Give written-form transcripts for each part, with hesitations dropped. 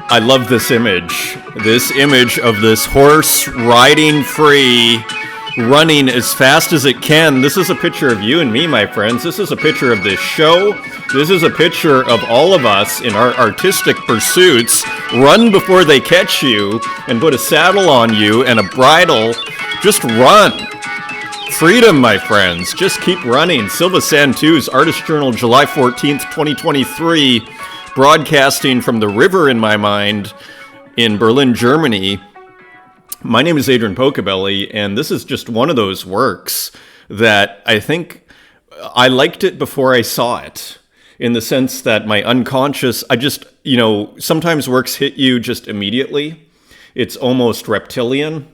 I love this image. This image of this horse riding free, running as fast as it can. This is a picture of you and me, my friends. This is a picture of this show. This is a picture of all of us in our artistic pursuits. Run before they catch you and put a saddle on you and a bridle. Just run. Freedom, my friends. Just keep running. Silva Santos, Artist Journal, July 14th, 2023. Broadcasting from the river in my mind in Berlin, Germany. My name is Adrian Pocobelli, and this is just one of those works that I think I liked it before I saw it, in the sense that my unconscious, sometimes works hit you just immediately. It's almost reptilian,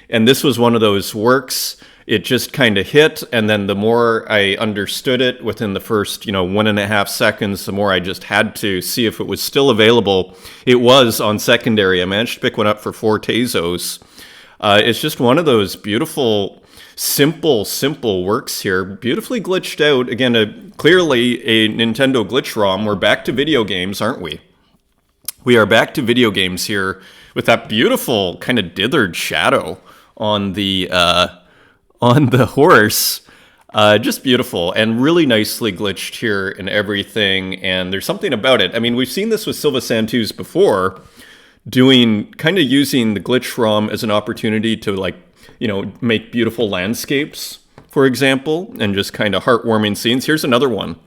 and this was one of those works. It just kind of hit, and then the more I understood it within the first, 1.5 seconds, the more I just had to see if it was still available. It was on secondary. I managed to pick one up for 4 Tezos. It's just one of those beautiful, simple works here. Beautifully glitched out. Again, clearly a Nintendo glitch ROM. We're back to video games, aren't we? We are back to video games here with that beautiful kind of dithered shadow on the horse. Just beautiful and really nicely glitched here and everything. And there's something about it. I mean, we've seen this with Silva Santos before, using the glitch ROM as an opportunity to make beautiful landscapes, for example, and just kind of heartwarming scenes. Here's another one,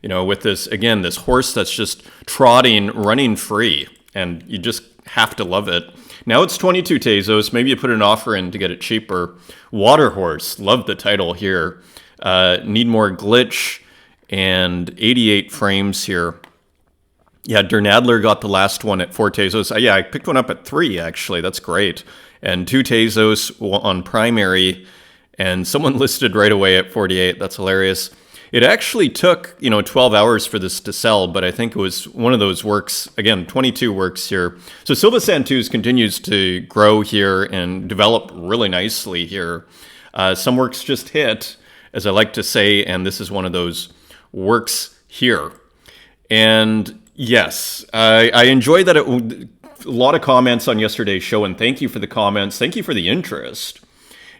with this horse that's just trotting, running free, and you just have to love it. Now it's 22 Tezos. Maybe you put an offer in to get it cheaper. Water Horse. Love the title here. Need more glitch. And 88 frames here. Yeah, Dernadler got the last one at 4 Tezos. I picked one up at 3, actually. That's great. And 2 Tezos on primary. And someone listed right away at 48. That's hilarious. It actually took, 12 hours for this to sell, but I think it was one of those works, again, 22 works here. So Silva Santos continues to grow here and develop really nicely here. Some works just hit, as I like to say, and this is one of those works here. And yes, I enjoy that. A lot of comments on yesterday's show, and thank you for the comments. Thank you for the interest.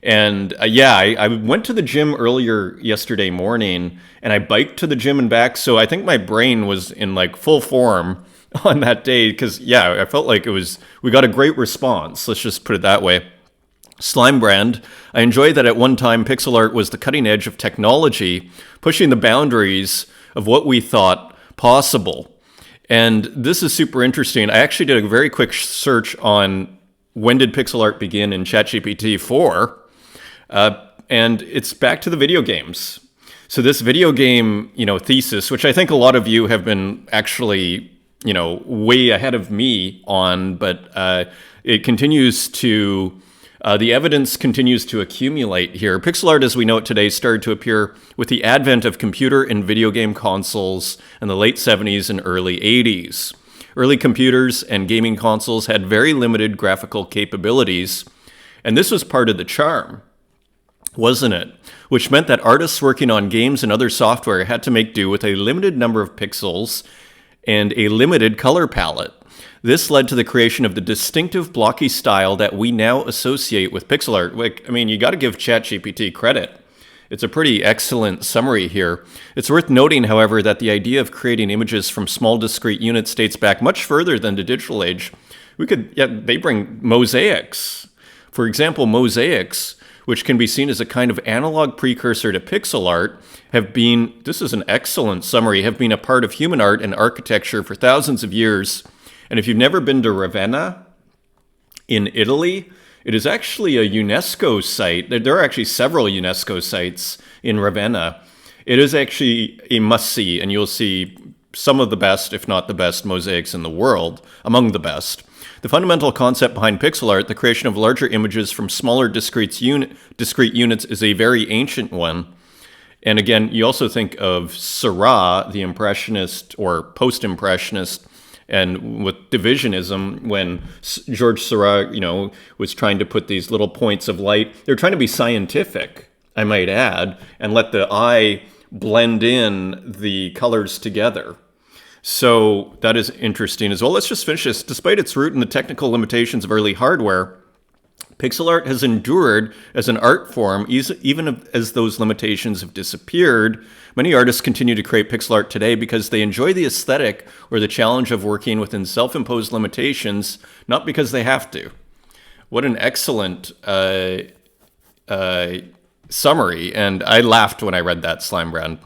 And I went to the gym earlier yesterday morning, and I biked to the gym and back. So I think my brain was in full form on that day because, I felt like we got a great response. Let's just put it that way. Slime Brand. I enjoy that at one time pixel art was the cutting edge of technology, pushing the boundaries of what we thought possible. And this is super interesting. I actually did a very quick search on when did pixel art begin in ChatGPT 4. And it's back to the video games. So this video game, thesis, which I think a lot of you have been actually, way ahead of me on, but it continues to, the evidence continues to accumulate here. Pixel art as we know it today started to appear with the advent of computer and video game consoles in the late 70s and early 80s. Early computers and gaming consoles had very limited graphical capabilities, and this was part of the charm, wasn't it? Which meant that artists working on games and other software had to make do with a limited number of pixels and a limited color palette. This led to the creation of the distinctive blocky style that we now associate with pixel art. You got to give ChatGPT credit. It's a pretty excellent summary here. It's worth noting, however, that the idea of creating images from small discrete units dates back much further than the digital age. They bring mosaics. For example, mosaics, which can be seen as a kind of analog precursor to pixel art, this is an excellent summary, have been a part of human art and architecture for thousands of years. And if you've never been to Ravenna in Italy, it is actually a UNESCO site. There are actually several UNESCO sites in Ravenna. It is actually a must-see, and you'll see some of the best, if not the best, mosaics in the world, among the best. The fundamental concept behind pixel art, the creation of larger images from smaller discrete units, is a very ancient one. And again, you also think of Seurat, the Impressionist or post-Impressionist, and with divisionism, when Georges Seurat, was trying to put these little points of light, they're trying to be scientific, I might add, and let the eye blend in the colors together. So that is interesting as well. Let's just finish this. Despite its root in the technical limitations of early hardware, pixel art has endured as an art form, even as those limitations have disappeared. Many artists continue to create pixel art today because they enjoy the aesthetic or the challenge of working within self-imposed limitations, not because they have to. What an excellent summary, and I laughed when I read that, Slime Brand.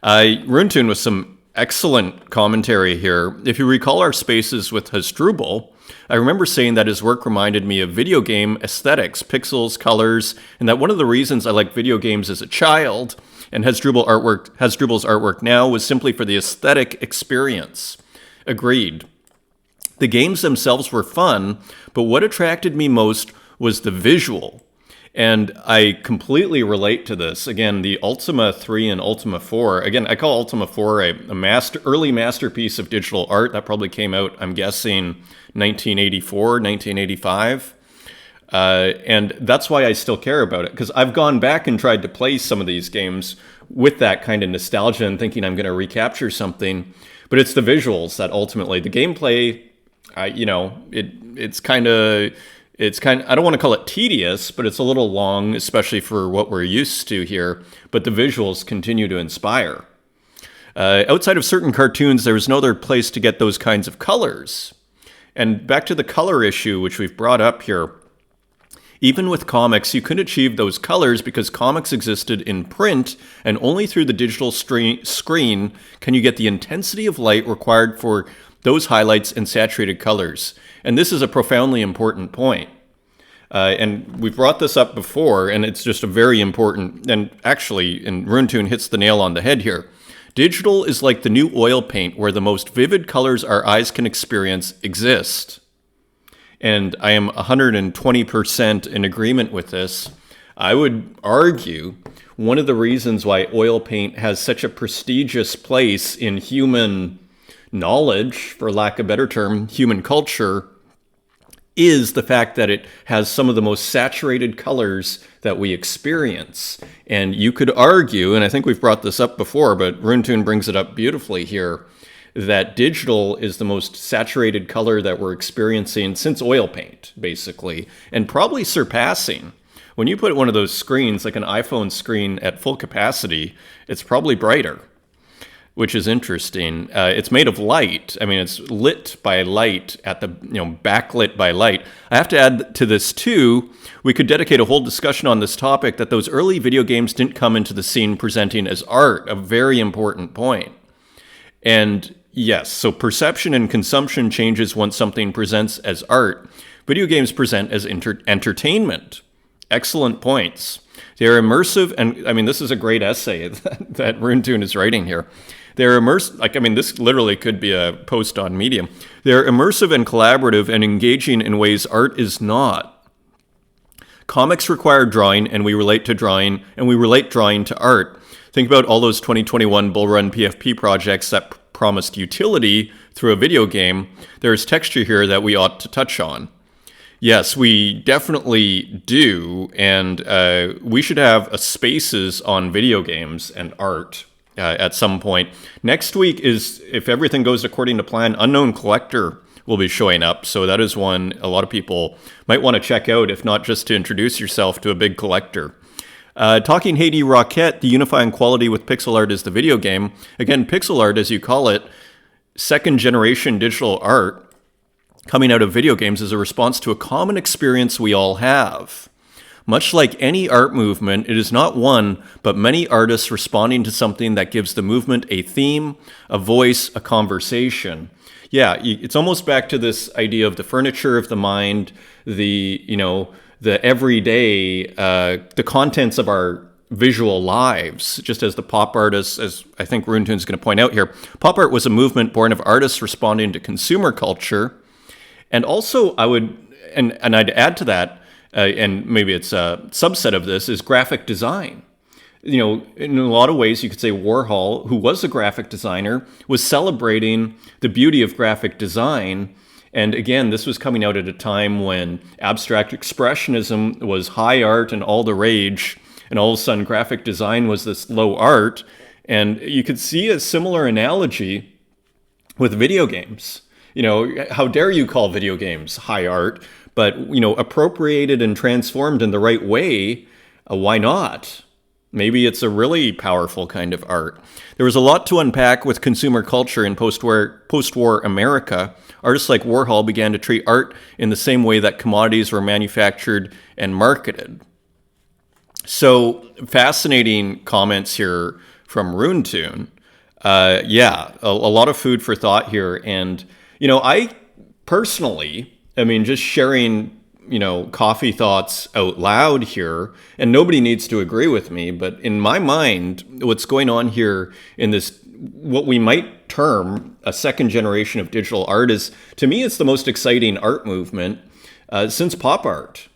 Runetoon with some excellent commentary here. If you recall our spaces with Hasdrubal, I remember saying that his work reminded me of video game aesthetics, pixels, colors, and that one of the reasons I liked video games as a child and Hasdrubal's artwork now was simply for the aesthetic experience. Agreed. The games themselves were fun, but what attracted me most was the visual. And I completely relate to this. Again, the Ultima 3 and Ultima 4. Again, I call Ultima 4 a early masterpiece of digital art. That probably came out, I'm guessing, 1984, 1985. And that's why I still care about it, because I've gone back and tried to play some of these games with that kind of nostalgia and thinking I'm going to recapture something. But it's the visuals that ultimately, the gameplay, it's kind of, I don't want to call it tedious, but it's a little long, especially for what we're used to here. But the visuals continue to inspire. Outside of certain cartoons, there was no other place to get those kinds of colors. And back to the color issue, which we've brought up here. Even with comics, you couldn't achieve those colors because comics existed in print, and only through the digital screen can you get the intensity of light required for those highlights and saturated colors. And this is a profoundly important point. And we've brought this up before, and it's just a very important, and actually, and Runetoon hits the nail on the head here. Digital is like the new oil paint, where the most vivid colors our eyes can experience exist. And I am 120% in agreement with this. I would argue one of the reasons why oil paint has such a prestigious place in human knowledge, for lack of a better term, human culture, is the fact that it has some of the most saturated colors that we experience. And you could argue, and I think we've brought this up before, but Runetoon brings it up beautifully here, that digital is the most saturated color that we're experiencing since oil paint, basically, and probably surpassing. When you put one of those screens, like an iPhone screen at full capacity, it's probably brighter, which is interesting. It's made of light. I mean, it's lit by light at the, backlit by light. I have to add to this too, we could dedicate a whole discussion on this topic, that those early video games didn't come into the scene presenting as art, a very important point. And yes, so perception and consumption changes once something presents as art. Video games present as entertainment. Excellent points. They're immersive, and I mean, this is a great essay that Runetoon is writing here. They're immersive, this literally could be a post on Medium. They're immersive and collaborative and engaging in ways art is not. Comics require drawing, and we relate drawing to art. Think about all those 2021 Bull Run PFP projects that promised utility through a video game. There's texture here that we ought to touch on. Yes, we definitely do, and we should have a spaces on video games and art at some point. Next week is, if everything goes according to plan, Unknown Collector will be showing up, so that is one a lot of people might want to check out, if not just to introduce yourself to a big collector. Talking Haiti Rocket, the unifying quality with pixel art is the video game. Again, pixel art, as you call it, second generation digital art coming out of video games is a response to a common experience we all have. Much like any art movement, it is not one, but many artists responding to something that gives the movement a theme, a voice, a conversation. Yeah, it's almost back to this idea of the furniture of the mind, the everyday, the contents of our visual lives, just as the pop artists, as I think Runetoon's going to point out here. Pop art was a movement born of artists responding to consumer culture. And also, I would, and I'd add to that, and maybe it's a subset of this, is graphic design. In a lot of ways, you could say Warhol, who was a graphic designer, was celebrating the beauty of graphic design. And again, this was coming out at a time when abstract expressionism was high art and all the rage, and all of a sudden graphic design was this low art. And you could see a similar analogy with video games. How dare you call video games high art, but, appropriated and transformed in the right way, why not? Maybe it's a really powerful kind of art. There was a lot to unpack with consumer culture in post-war America. Artists like Warhol began to treat art in the same way that commodities were manufactured and marketed. So, fascinating comments here from Runetune. A lot of food for thought here. And, I personally, just sharing, coffee thoughts out loud here, and nobody needs to agree with me, but in my mind, what's going on here in this, what we might term a second generation of digital art is, to me, it's the most exciting art movement since pop art.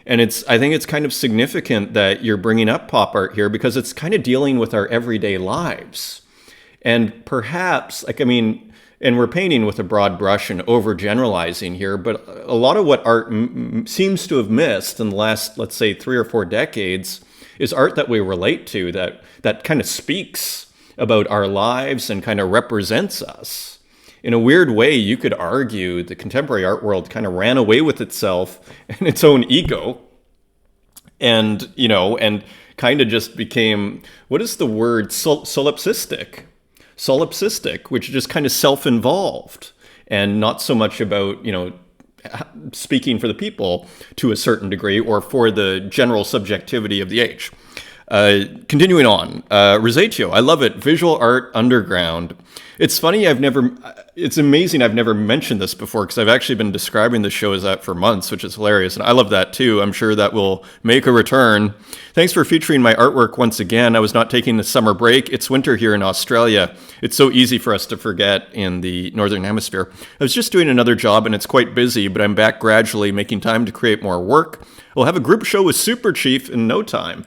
And I think it's kind of significant that you're bringing up pop art here because it's kind of dealing with our everyday lives. And perhaps, and we're painting with a broad brush and overgeneralizing here, but a lot of what art seems to have missed in the last, let's say, 3 or 4 decades is art that we relate to, that kind of speaks about our lives and kind of represents us. In a weird way, you could argue the contemporary art world kind of ran away with itself and its own ego, and kind of just became, what is the word, solipsistic, which is just kind of self-involved and not so much about, speaking for the people to a certain degree or for the general subjectivity of the age. Continuing on, Rosetio, I love it. Visual art underground. It's funny, it's amazing I've never mentioned this before because I've actually been describing the show as that for months, which is hilarious. And I love that too. I'm sure that will make a return. Thanks for featuring my artwork once again. I was not taking the summer break. It's winter here in Australia. It's so easy for us to forget in the Northern Hemisphere. I was just doing another job and it's quite busy, but I'm back gradually making time to create more work. We'll have a group show with Super Chief in no time.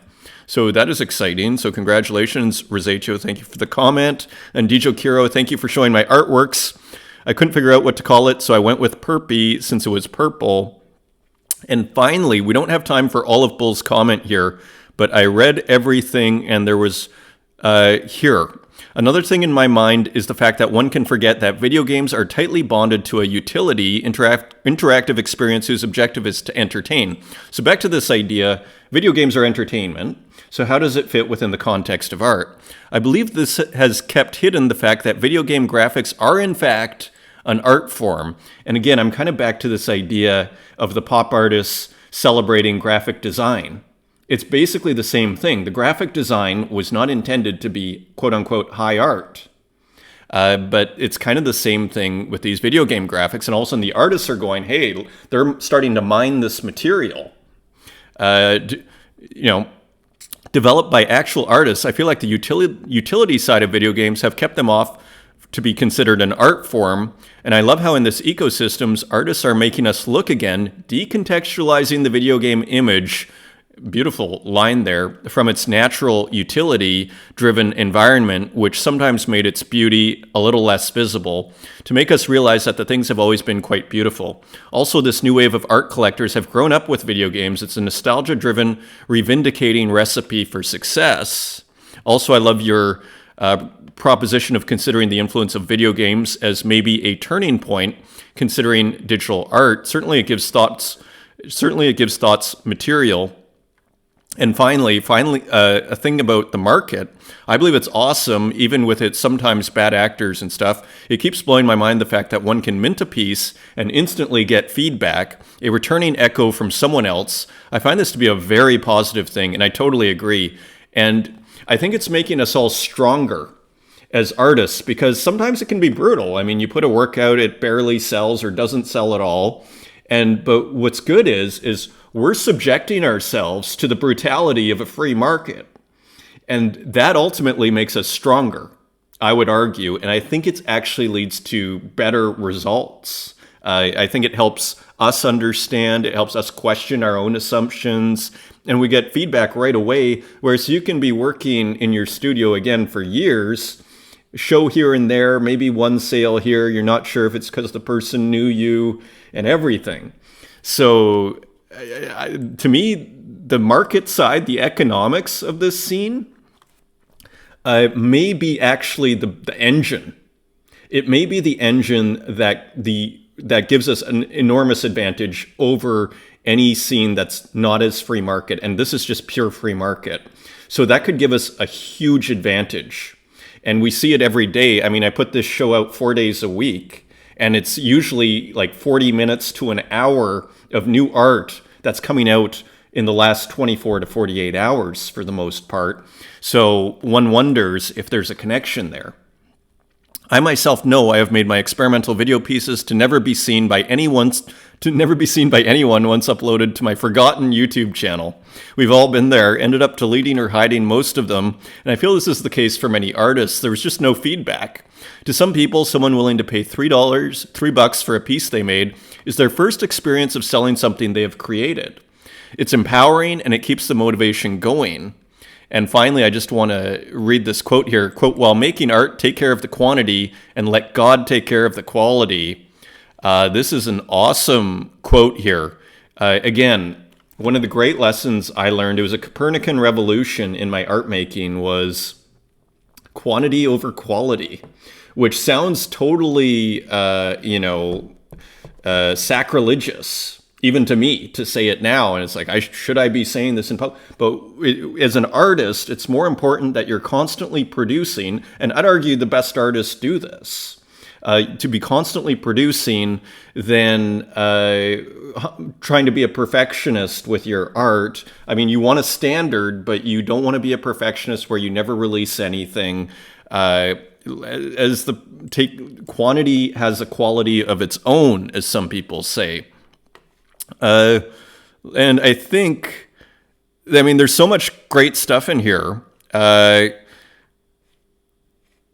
So that is exciting. So congratulations, Rosetio. Thank you for the comment. And DJ KIRO, thank you for showing my artworks. I couldn't figure out what to call it, so I went with Perpy since it was purple. And finally, we don't have time for Olive Bull's comment here, but I read everything and there was here. Another thing in my mind is the fact that one can forget that video games are tightly bonded to a utility, interactive experience whose objective is to entertain. So back to this idea, video games are entertainment. So how does it fit within the context of art? I believe this has kept hidden the fact that video game graphics are in fact an art form. And again, I'm kind of back to this idea of the pop artists celebrating graphic design. It's basically the same thing. The graphic design was not intended to be quote unquote high art. But it's kind of the same thing with these video game graphics. And all of a sudden the artists are going, hey, they're starting to mine this material. Developed by actual artists. I feel like the utility side of video games have kept them off to be considered an art form. And I love how in this ecosystems, artists are making us look again, decontextualizing the video game image, beautiful line there, from its natural utility-driven environment, which sometimes made its beauty a little less visible, to make us realize that the things have always been quite beautiful. Also, this new wave of art collectors have grown up with video games. It's a nostalgia-driven, reivindicating recipe for success. Also, I love your proposition of considering the influence of video games as maybe a turning point, considering digital art. Certainly it gives thoughts material. And finally, a thing about the market. I believe it's awesome, even with its sometimes bad actors and stuff. It keeps blowing my mind the fact that one can mint a piece and instantly get feedback, a returning echo from someone else. I find this to be a very positive thing, and I totally agree. And I think it's making us all stronger as artists, because sometimes it can be brutal. I mean, you put a work out, it barely sells or doesn't sell at all. But what's good is we're subjecting ourselves to the brutality of a free market. And that ultimately makes us stronger, I would argue. And I think it actually leads to better results. I think it helps us understand, it helps us question our own assumptions, and we get feedback right away. Whereas you can be working in your studio again for years, show here and there, maybe one sale here, you're not sure if it's because the person knew you and everything. So to me, the market side, the economics of this scene may be actually the engine. it may be the engine that gives us an enormous advantage over any scene that's not as free market. And this is just pure free market. So that could give us a huge advantage. And we see it every day. I mean, I put this show out 4 days a week, and it's usually like 40 minutes to an hour of new art that's coming out in the last 24 to 48 hours for the most part. So one wonders if there's a connection there. I myself know I have made my experimental video pieces to never be seen by anyone once uploaded to my forgotten YouTube channel. We've all been there, ended up deleting or hiding most of them, and I feel this is the case for many artists. There was just no feedback. To some people, someone willing to pay $3 for a piece they made is their first experience of selling something they have created. It's empowering and it keeps the motivation going. And finally, I just want to read this quote here. Quote, "While making art, take care of the quantity and let God take care of the quality." This is an awesome quote here. Again, one of the great lessons I learned, it was a Copernican revolution in my art making, was quantity over quality, which sounds totally, sacrilegious. Even to me, to say it now, and it's like, should I be saying this in public? But as an artist, it's more important that you're constantly producing, and I'd argue the best artists do this, to be constantly producing than trying to be a perfectionist with your art. I mean, you want a standard, but you don't want to be a perfectionist where you never release anything. Quantity has a quality of its own, as some people say. And I think, there's so much great stuff in here.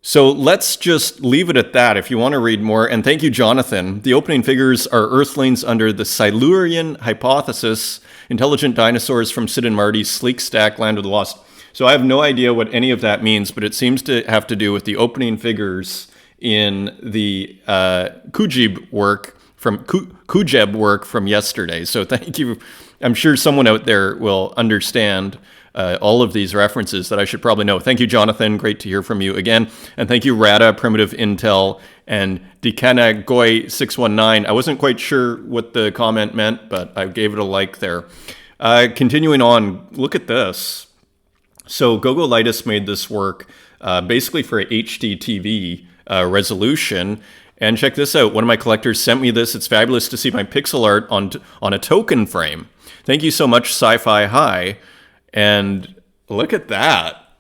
So let's just leave it at that if you want to read more. And thank you, Jonathan. The opening figures are Earthlings under the Silurian hypothesis, intelligent dinosaurs from Sid and Marty's sleek stack Land of the Lost. So I have no idea what any of that means, but it seems to have to do with the opening figures in the Kujib work from yesterday. So thank you. I'm sure someone out there will understand all of these references that I should probably know. Thank you, Jonathan. Great to hear from you again. And thank you, Rada, Primitive Intel, and Dikana Goy 619. I wasn't quite sure what the comment meant, but I gave it a like there. Continuing on, look at this. So Gogolitis made this work basically for HD TV resolution. And check this out. One of my collectors sent me this. It's fabulous to see my pixel art on a token frame. Thank you so much, Sci-Fi High. And look at that.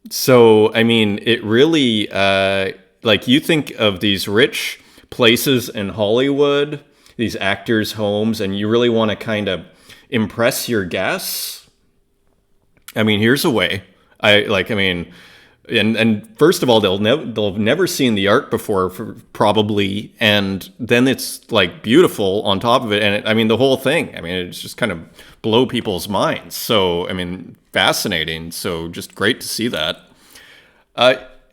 So, it really, you think of these rich places in Hollywood, these actors' homes, and you really want to kind of impress your guests. Here's a way. And first of all, they'll have never seen the art before, probably, and then it's like beautiful on top of it. And the whole thing. It's just kind of blow people's minds. So fascinating. So just great to see that.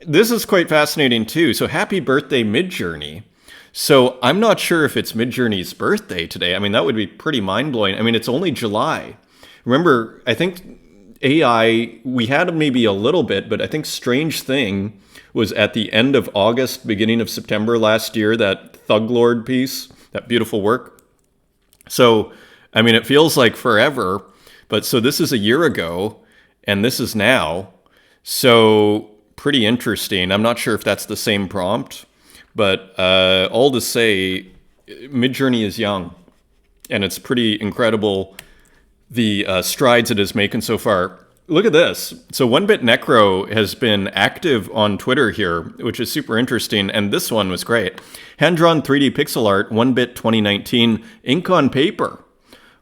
This is quite fascinating too. So happy birthday, Midjourney. So I'm not sure if it's Midjourney's birthday today. That would be pretty mind blowing. It's only July. Remember, I think AI, we had maybe a little bit, but I think Strange Thing was at the end of August, beginning of September last year, that Thug Lord piece, that beautiful work. So, it feels like forever, but so this is a year ago, and this is now. So, pretty interesting. I'm not sure if that's the same prompt, but all to say, Midjourney is young, and it's pretty incredible the strides it is making so far. Look at this. So Bit Necro has been active on Twitter here, which is super interesting. And this one was great. Hand-drawn 3D pixel art, 1-bit 2019, ink on paper.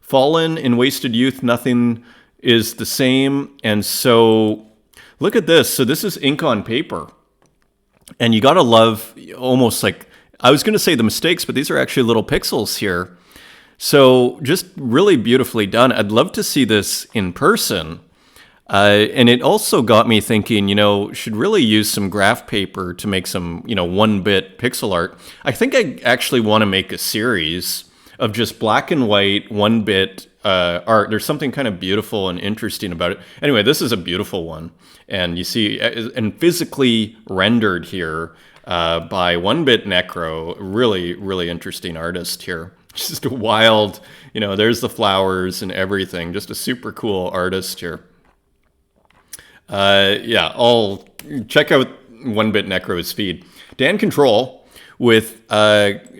Fallen in wasted youth, nothing is the same. And so look at this. So this is ink on paper. And you got to love almost like, I was going to say the mistakes, but these are actually little pixels here. So just really beautifully done. I'd love to see this in person. And it also got me thinking, should really use some graph paper to make some, 1-bit pixel art. I think I actually want to make a series of just black and white 1-bit art. There's something kind of beautiful and interesting about it. Anyway, this is a beautiful one. And you see, and physically rendered here by Bit Necro. Really, really interesting artist here. Just a wild, there's the flowers and everything. Just a super cool artist here. Yeah, I'll check out Bit Necro's feed. Dan Control with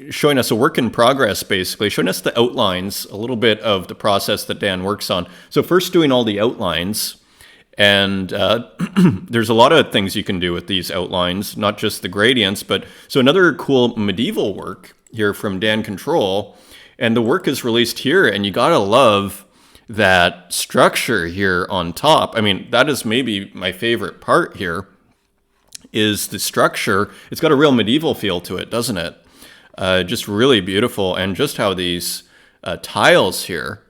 showing us a work in progress, basically, showing us the outlines, a little bit of the process that Dan works on. So first doing all the outlines, and there's a lot of things you can do with these outlines, not just the gradients, but so another cool medieval work here from Dan Control, and the work is released here, and you gotta love that structure here on top. I mean, that is maybe my favorite part here, is the structure. It's got a real medieval feel to it, doesn't it? Just really beautiful. And just how these tiles here,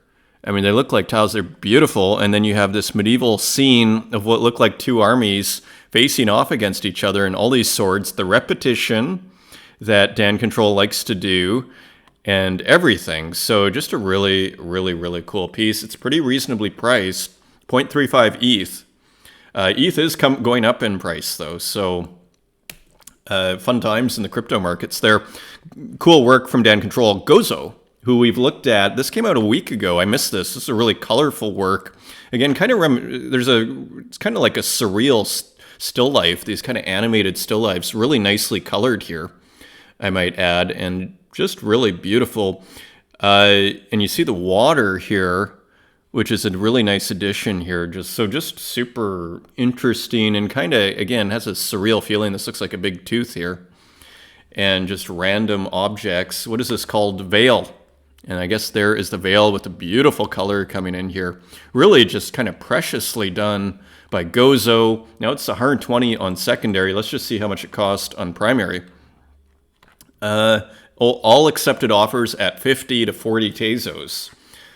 I mean, they look like tiles. They're beautiful. And then you have this medieval scene of what look like two armies facing off against each other and all these swords, the repetition that Dan Control likes to do and everything. So just a really, really, really cool piece. It's pretty reasonably priced, 0.35 ETH. ETH is going up in price, though, so fun times in the crypto markets there. Cool work from Dan Control. Gozo, who we've looked at. This came out a week ago. I missed this. This is a really colorful work. Again, kind of it's kind of like a surreal still life. These kind of animated still lifes, really nicely colored here, I might add, and just really beautiful. And you see the water here, which is a really nice addition here. Just super interesting and kind of, again, has a surreal feeling. This looks like a big tooth here. And just random objects. What is this called? Veil. And I guess there is the veil with the beautiful color coming in here. Really just kind of preciously done by Gozo. Now it's 120 on secondary. Let's just see how much it cost on primary. All accepted offers at 50 to 40 Tezos.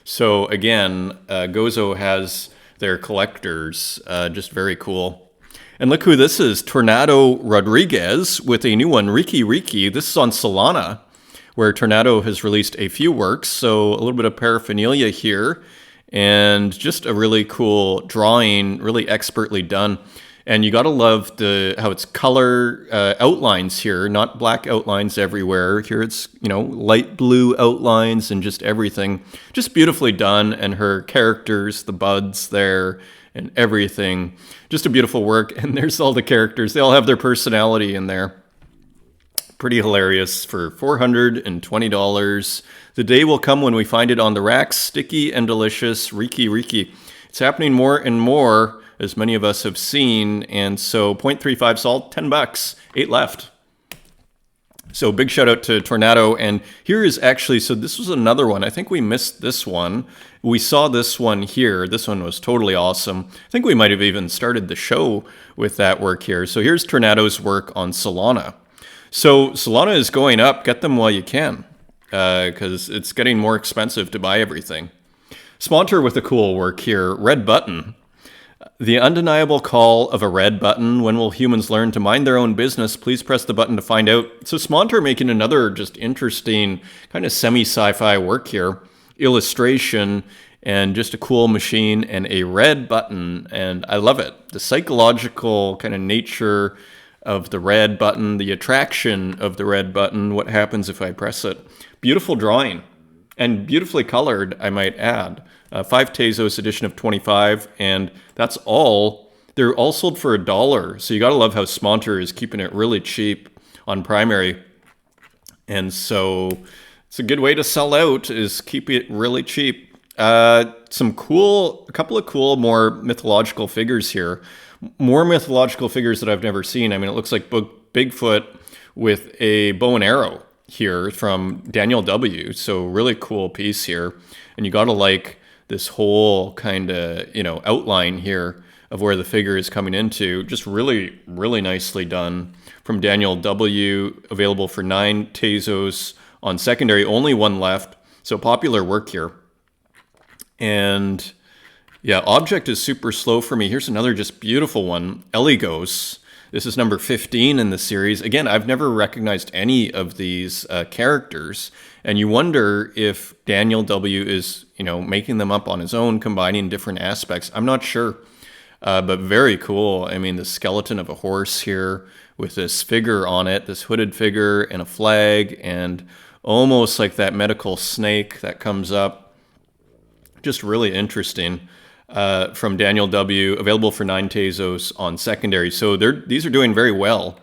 So again, Gozo has their collectors, just very cool. And look who this is, Tornado Rodriguez with a new one, Riki Riki. This is on Solana, where Tornado has released a few works. So a little bit of paraphernalia here, and just a really cool drawing, really expertly done. And you gotta love how it's color outlines here, not black outlines everywhere. Here it's, light blue outlines and just everything. Just beautifully done, and her characters, the buds there, and everything. Just a beautiful work, and there's all the characters. They all have their personality in there. Pretty hilarious for $420. The day will come when we find it on the racks, sticky and delicious, Riki Riki. It's happening more and more, as many of us have seen, and so 0.35 salt, $10, 8 left. So big shout out to Tornado, and here is actually, so this was another one. I think we missed this one. We saw this one here. This one was totally awesome. I think we might have even started the show with that work here. So here's Tornado's work on Solana. So Solana is going up. Get them while you can, because it's getting more expensive to buy everything. Spontor with a cool work here, Red Button. The undeniable call of a red button. When will humans learn to mind their own business? Please press the button to find out. So Smonter making another just interesting kind of semi-sci-fi work here. Illustration and just a cool machine and a red button. And I love it. The psychological kind of nature of the red button, the attraction of the red button. What happens if I press it? Beautiful drawing and beautifully colored, I might add. 5 Tezos edition of 25, and that's all. They're all sold for $1, so you gotta love how Smonter is keeping it really cheap on primary. And so it's a good way to sell out, is keep it really cheap. A couple of cool, more mythological figures here. More mythological figures that I've never seen. I mean, it looks like Bigfoot with a bow and arrow here from Daniel W. So really cool piece here. And you gotta like this whole kind of, outline here of where the figure is coming into. Just really, really nicely done from Daniel W. Available for 9 Tezos on secondary, only one left. So popular work here. And yeah, object is super slow for me. Here's another just beautiful one, Eligos. This is number 15 in the series. Again, I've never recognized any of these characters, and you wonder if Daniel W. is, making them up on his own, combining different aspects. I'm not sure, but very cool. I mean, the skeleton of a horse here with this figure on it, this hooded figure and a flag, and almost like that medical snake that comes up. Just really interesting. From Daniel W., available for 9 Tezos on secondary. So these are doing very well.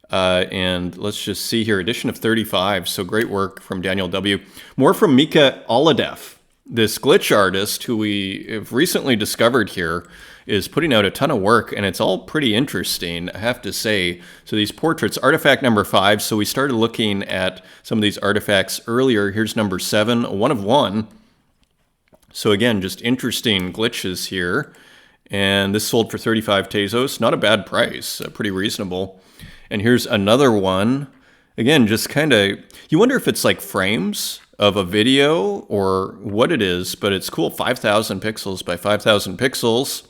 And let's just see here, edition of 35. So great work from Daniel W. More from Mika Alladef. This glitch artist who we have recently discovered here is putting out a ton of work, and it's all pretty interesting, I have to say. So these portraits, artifact number 5. So we started looking at some of these artifacts earlier. Here's number 7, a 1 of 1. So again, just interesting glitches here. And this sold for 35 Tezos. Not a bad price, pretty reasonable. And here's another one. Again, just kind of, you wonder if it's like frames of a video or what it is, but it's cool. 5,000 pixels by 5,000 pixels.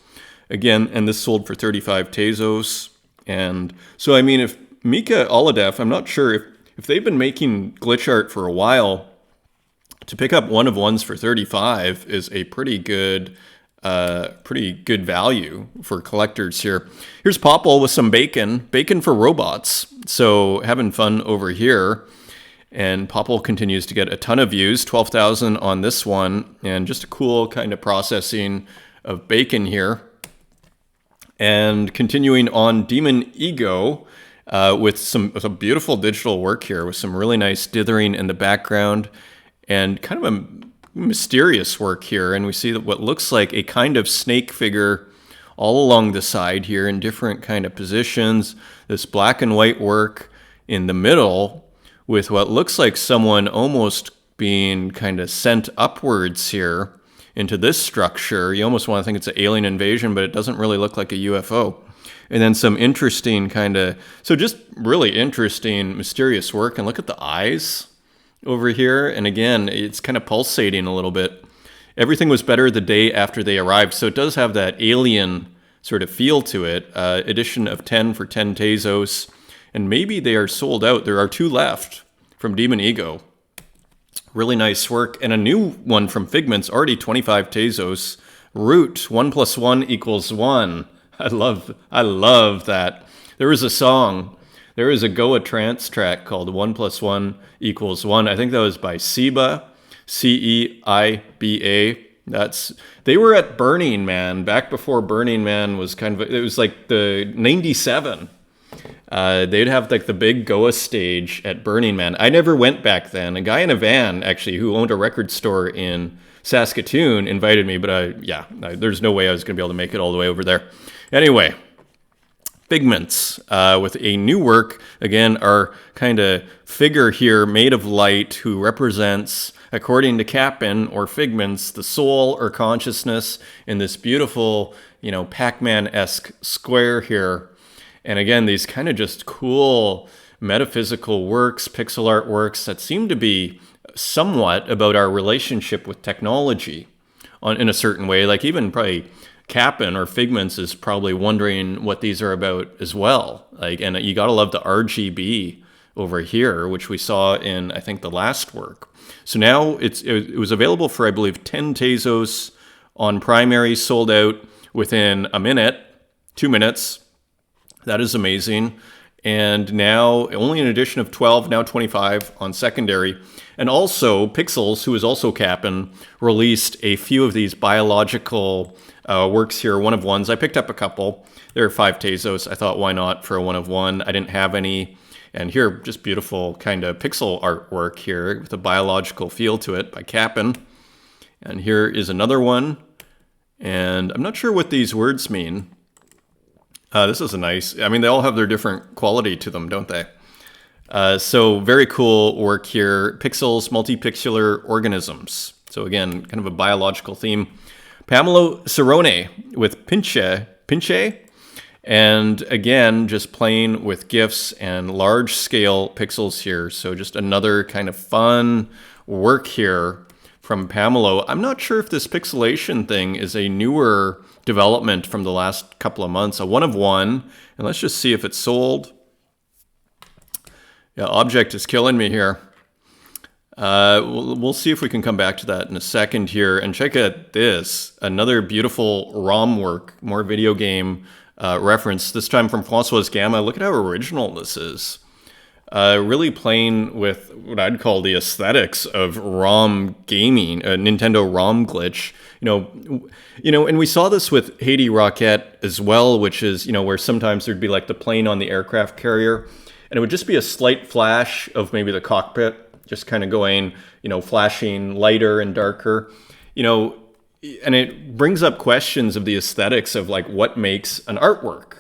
Again, and this sold for 35 Tezos. And so, I mean, if Mika Alladef, I'm not sure if they've been making glitch art for a while, to pick up 1 of 1s for 35 is a pretty good value for collectors here. Here's Popple with some bacon for robots. So having fun over here. And Popple continues to get a ton of views, 12,000 on this one, and just a cool kind of processing of bacon here. And continuing on Demon Ego with some beautiful digital work here with some really nice dithering in the background. And kind of a mysterious work here. And we see that what looks like a kind of snake figure all along the side here in different kind of positions. This black and white work in the middle with what looks like someone almost being kind of sent upwards here into this structure. You almost want to think it's an alien invasion, but it doesn't really look like a UFO. And then some interesting so just really interesting, mysterious work. And look at the eyes over here, and again, it's kind of pulsating a little bit. Everything was better the day after they arrived, so it does have that alien sort of feel to it. Edition of 10 for 10 Tezos, and maybe they are sold out. There are 2 left from Demon Ego. Really nice work, and a new one from Figments, already 25 Tezos. Root, 1 + 1 = 1. I love that. There was a song. There is a Goa trance track called 1 + 1 = 1. I think that was by Ceiba, Ceiba. They were at Burning Man back before Burning Man was it was like the 97. They'd have like the big Goa stage at Burning Man. I never went back then. A guy in a van actually who owned a record store in Saskatoon invited me, but there's no way I was going to be able to make it all the way over there. Anyway. Figments with a new work. Again, our kind of figure here made of light who represents, according to Capin or Figments, the soul or consciousness in this beautiful, Pac-Man-esque square here. And again, these kind of just cool metaphysical works, pixel art works that seem to be somewhat about our relationship with technology in a certain way, like even probably Capin or Figments is probably wondering what these are about as well. And you gotta love the RGB over here, which we saw in, I think, the last work. So now it was available for, I believe, 10 Tezos on primary, sold out within 2 minutes. That is amazing. And now only an edition of 12, now 25 on secondary. And also Pixels, who is also Capin, released a few of these biological works here, 1 of 1s. I picked up a couple. There are 5 Tezos. I thought, why not for a 1 of 1? I didn't have any. And here, just beautiful kind of pixel artwork here with a biological feel to it by Capin. And here is another one. And I'm not sure what these words mean. This is they all have their different quality to them, don't they? So very cool work here. Pixels, multipixelar organisms. So again, kind of a biological theme. Pamela Cerrone with Pinche. And again, just playing with GIFs and large scale pixels here. So just another kind of fun work here from Pamela. I'm not sure if this pixelation thing is a newer development from the last couple of months. A 1 of 1, and let's just see if it's sold. Yeah, object is killing me here. We'll see if we can come back to that in a second here. And check out this, another beautiful ROM work, more video game reference, this time from Philosopher Gamma. Look at how original this is. Really playing with what I'd call the aesthetics of ROM gaming, a Nintendo ROM glitch. And we saw this with Haiti Rocket as well, which is, where sometimes there'd be like the plane on the aircraft carrier, and it would just be a slight flash of maybe the cockpit, just kind of going, flashing lighter and darker, and it brings up questions of the aesthetics of like what makes an artwork,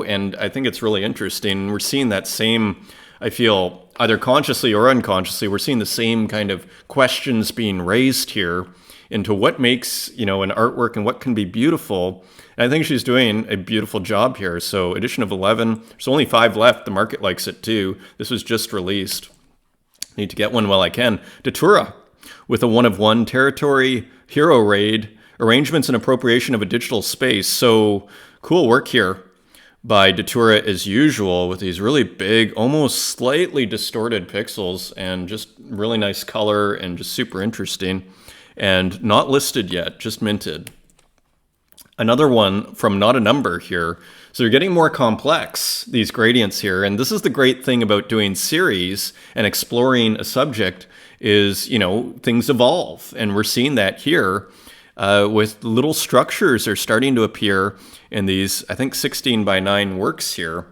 and I think it's really interesting. We're seeing that same, I feel, either consciously or unconsciously, we're seeing the same kind of questions being raised here into what makes, an artwork and what can be beautiful. And I think she's doing a beautiful job here. So edition of 11, there's only 5 left. The market likes it too. This was just released. Need to get one while I can. Datura with a 1 of 1 territory hero raid, arrangements and appropriation of a digital space. So cool work here by Datura as usual, with these really big, almost slightly distorted pixels, and just really nice color and just super interesting. And not listed yet, just minted. Another one from Not a Number here. So you're getting more complex, these gradients here. And this is the great thing about doing series and exploring a subject is, things evolve. And we're seeing that here with little structures are starting to appear in these, I think, 16 by 9 works here.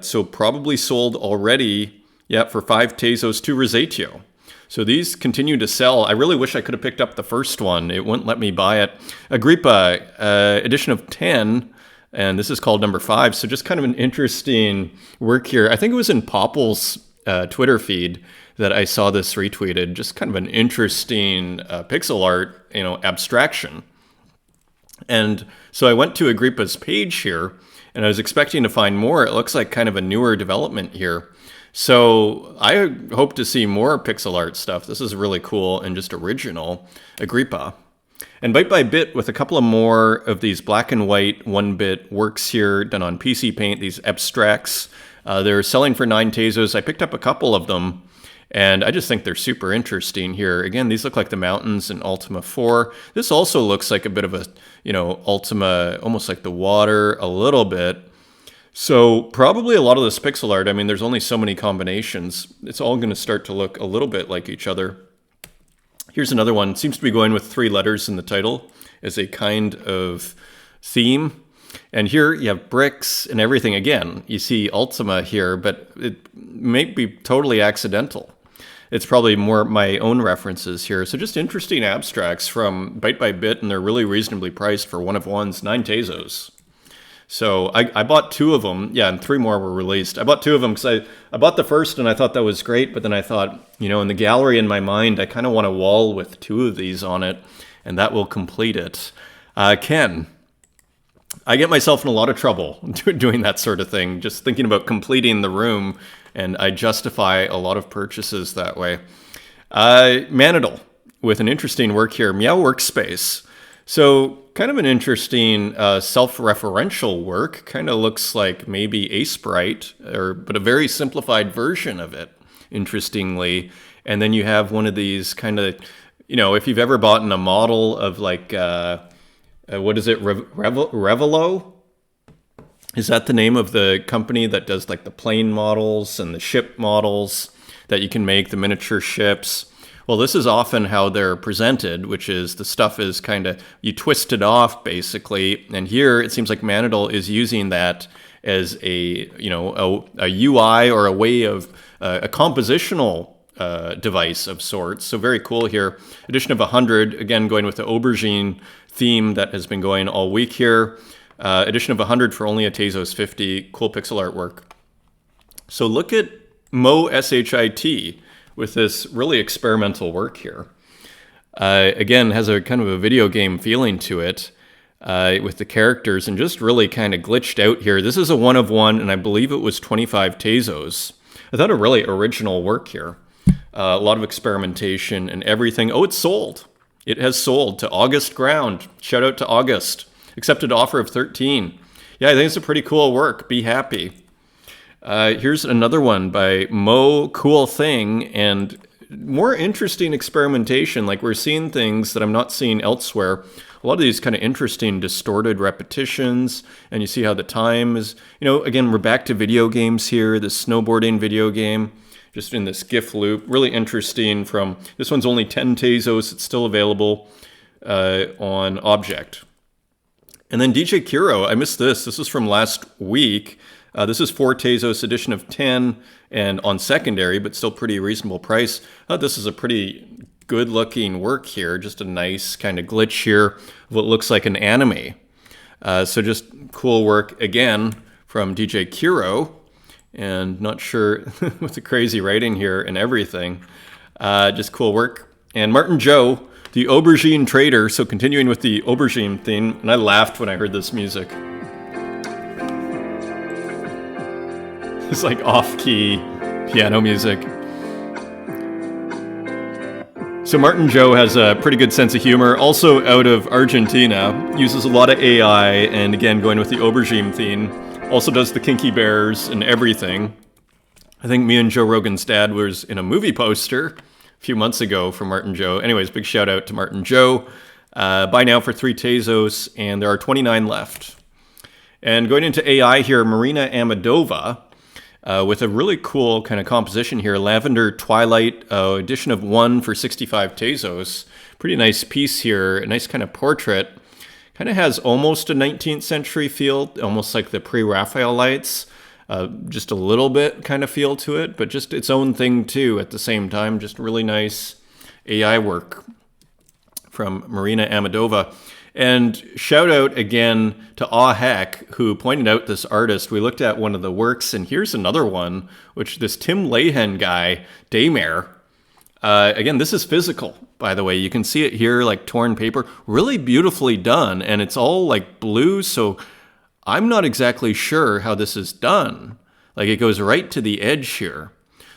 So probably sold already, for 5 Tezos, 2 Rosatio. So these continue to sell. I really wish I could have picked up the first one. It wouldn't let me buy it. Agrippa, edition of 10, and this is called number 5. So just kind of an interesting work here. I think it was in Popple's Twitter feed that I saw this retweeted. Just kind of an interesting pixel art, abstraction. And so I went to Agrippa's page here, and I was expecting to find more. It looks like kind of a newer development here. So I hope to see more pixel art stuff. This is really cool and just original. Agrippa. And Bit by Bit with a couple of more of these black and white 1-bit works here done on PC Paint, these abstracts. They're selling for 9 Tezos. I picked up a couple of them, and I just think they're super interesting here. Again, these look like the mountains in Ultima 4. This also looks like a bit of a, Ultima, almost like the water a little bit. So probably a lot of this pixel art, there's only so many combinations. It's all going to start to look a little bit like each other. Here's another one. It seems to be going with 3 letters in the title as a kind of theme. And here you have bricks and everything. Again, you see Ultima here, but it may be totally accidental. It's probably more my own references here. So just interesting abstracts from Bit by Bit, and they're really reasonably priced for 1 of 1s, 9 Tezos. So I bought 2 of them. Yeah, and 3 more were released. I bought 2 of them because I bought the first and I thought that was great. But then I thought, in the gallery in my mind, I kind of want a wall with 2 of these on it, and that will complete it. Ken, I get myself in a lot of trouble doing that sort of thing, just thinking about completing the room, and I justify a lot of purchases that way. Manidal with an interesting work here, Meow Workspace. So kind of an interesting self-referential work. Kind of looks like maybe a sprite, but a very simplified version of it, interestingly. And then you have one of these kind of, if you've ever bought a model of like, what is it, Revelo? Is that the name of the company that does like the plane models and the ship models that you can make, the miniature ships? Well, this is often how they're presented, which is the stuff is kind of, you twist it off basically. And here it seems like Manidal is using that as a UI or a way of a compositional device of sorts. So very cool here. Edition of 100, again, going with the aubergine theme that has been going all week here. Edition of 100 for only a Tezos 50. Cool pixel artwork. So look at Mo SHIT with this really experimental work here. Again, has a kind of a video game feeling to it with the characters, and just really kind of glitched out here. This is a 1 of 1, and I believe it was 25 Tezos. I thought a really original work here. A lot of experimentation and everything. Oh, it's sold. It has sold to August Ground. Shout out to August. Accepted offer of 13. Yeah, I think it's a pretty cool work. Be happy. Here's another one by Mo Cool Thing, and more interesting experimentation. Like, we're seeing things that I'm not seeing elsewhere. A lot of these kind of interesting distorted repetitions, and you see how the time is, again, we're back to video games here, the snowboarding video game, just in this GIF loop. Really interesting. This one's only 10 Tezos. It's still available on Object. And then DJ KIRO, I missed this. This is from last week. This is 4 Tezos edition of 10 and on secondary, but still pretty reasonable price. This is a pretty good looking work here. Just a nice kind of glitch here of what looks like an anime. So just cool work again from DJ KIRO, and not sure with the crazy writing here and everything. Just cool work. And Martin Joe, the aubergine trader. So continuing with the aubergine theme, and I laughed when I heard this music. It's like off-key piano music. So Martin Joe has a pretty good sense of humor, also out of Argentina, uses a lot of AI, and again, going with the aubergine theme, also does the Kinky Bears and everything. I think me and Joe Rogan's dad was in a movie poster a few months ago for Martin Joe. Anyways, big shout out to Martin Joe. Buy now for 3 Tezos, and there are 29 left. And going into AI here, Marina Amedova, with a really cool kind of composition here, Lavender Twilight, edition of 1 for 65 Tezos. Pretty nice piece here, a nice kind of portrait. Kind of has almost a 19th century feel, almost like the pre-Raphaelites. Just a little bit kind of feel to it, but just its own thing too at the same time. Just really nice AI work from Marina Amedova. And shout out again to Heck, who pointed out this artist. We looked at one of the works, and here's another one, which this Tim Lahen guy, Daymare. Again, this is physical, by the way. You can see it here, like torn paper. Really beautifully done, and it's all like blue, so I'm not exactly sure how this is done. Like, it goes right to the edge here.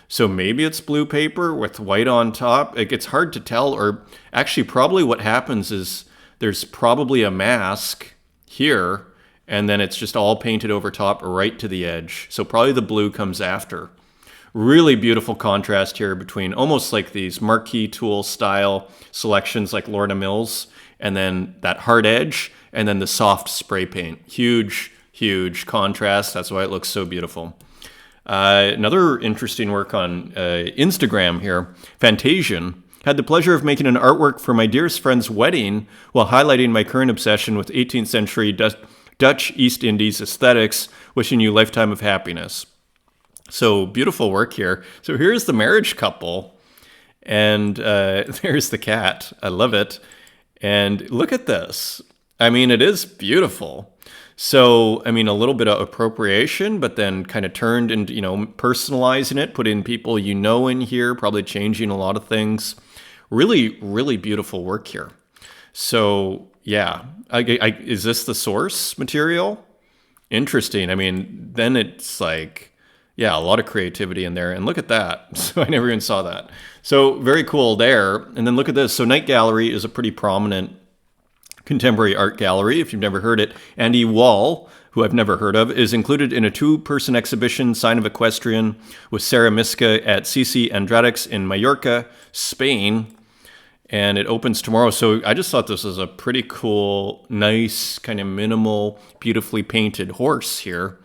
So maybe it's blue paper with white on top. It's hard to tell, or actually probably what happens is there's probably a mask here, and then it's just all painted over top right to the edge. So probably the blue comes after. Really beautiful contrast here between almost like these marquee tool style selections like Lorna Mills, and then that hard edge, and then the soft spray paint. Huge, huge contrast. That's why it looks so beautiful. Another interesting work on Instagram here, Fantasian. Had the pleasure of making an artwork for my dearest friend's wedding while highlighting my current obsession with 18th century Dutch East Indies aesthetics, wishing you lifetime of happiness. So beautiful work here. So here's the marriage couple, and there's the cat. I love it. And look at this. I mean, it is beautiful. So, I mean, a little bit of appropriation, but then kind of turned into, personalizing it, put in people in here, probably changing a lot of things. Really, really beautiful work here. So, yeah. Is this the source material? Interesting. I mean, then it's like, yeah, a lot of creativity in there. And look at that. So I never even saw that. So very cool there. And then look at this. So Night Gallery is a pretty prominent contemporary art gallery, if you've never heard it. Andy Wall, who I've never heard of, is included in a 2-person exhibition, Sign of Equestrian, with Sarah Miska at CC Andradex in Mallorca, Spain. And it opens tomorrow. So I just thought this was a pretty cool, nice, kind of minimal, beautifully painted horse here.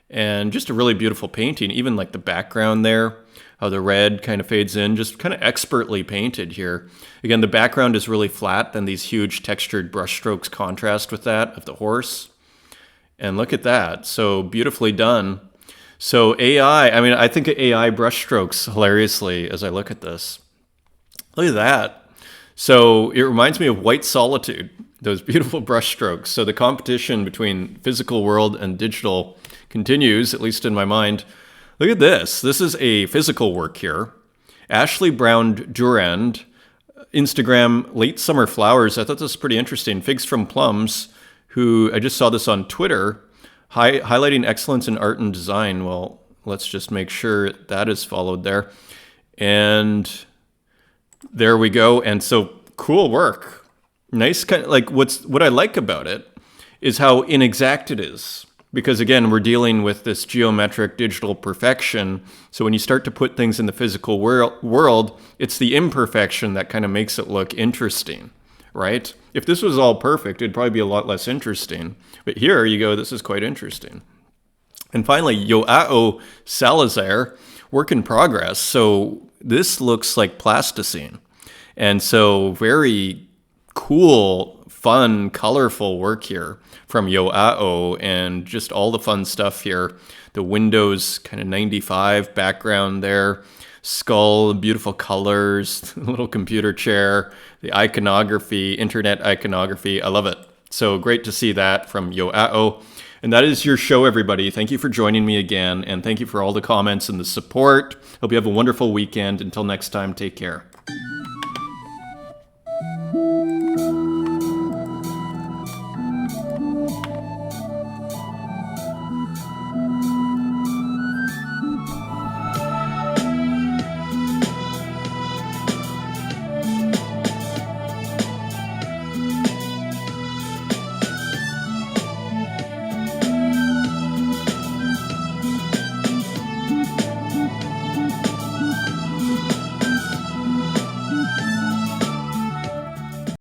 And just a really beautiful painting, even like the background there, how the red kind of fades in, just kind of expertly painted here. Again, the background is really flat, then these huge textured brushstrokes contrast with that of the horse. And look at that, so beautifully done. So AI, I mean, I think of AI brushstrokes hilariously as I look at this. Look at that. So it reminds me of White Solitude, those beautiful brushstrokes. So the competition between physical world and digital continues, at least in my mind. Look at this. This is a physical work here. Ashley Brown Durand, Instagram Late Summer Flowers. I thought this was pretty interesting. Figs from Plums, who I just saw this on Twitter, highlighting excellence in art and design. Well, let's just make sure that is followed there. And there we go. And so cool work. Nice kind of like what I like about it is how inexact it is. Because again, we're dealing with this geometric digital perfection. So when you start to put things in the physical world, it's the imperfection that kind of makes it look interesting, right? If this was all perfect, it'd probably be a lot less interesting. But here you go, this is quite interesting. And finally, Joao Salazar, work in progress. So this looks like plasticine. And so very cool, fun, colorful work here from Joao, and just all the fun stuff here. The Windows kind of 95 background there, skull, beautiful colors, little computer chair, the iconography, internet iconography. I love it. So great to see that from Joao. And that is your show, everybody. Thank you for joining me again, and thank you for all the comments and the support. Hope you have a wonderful weekend. Until next time, take care.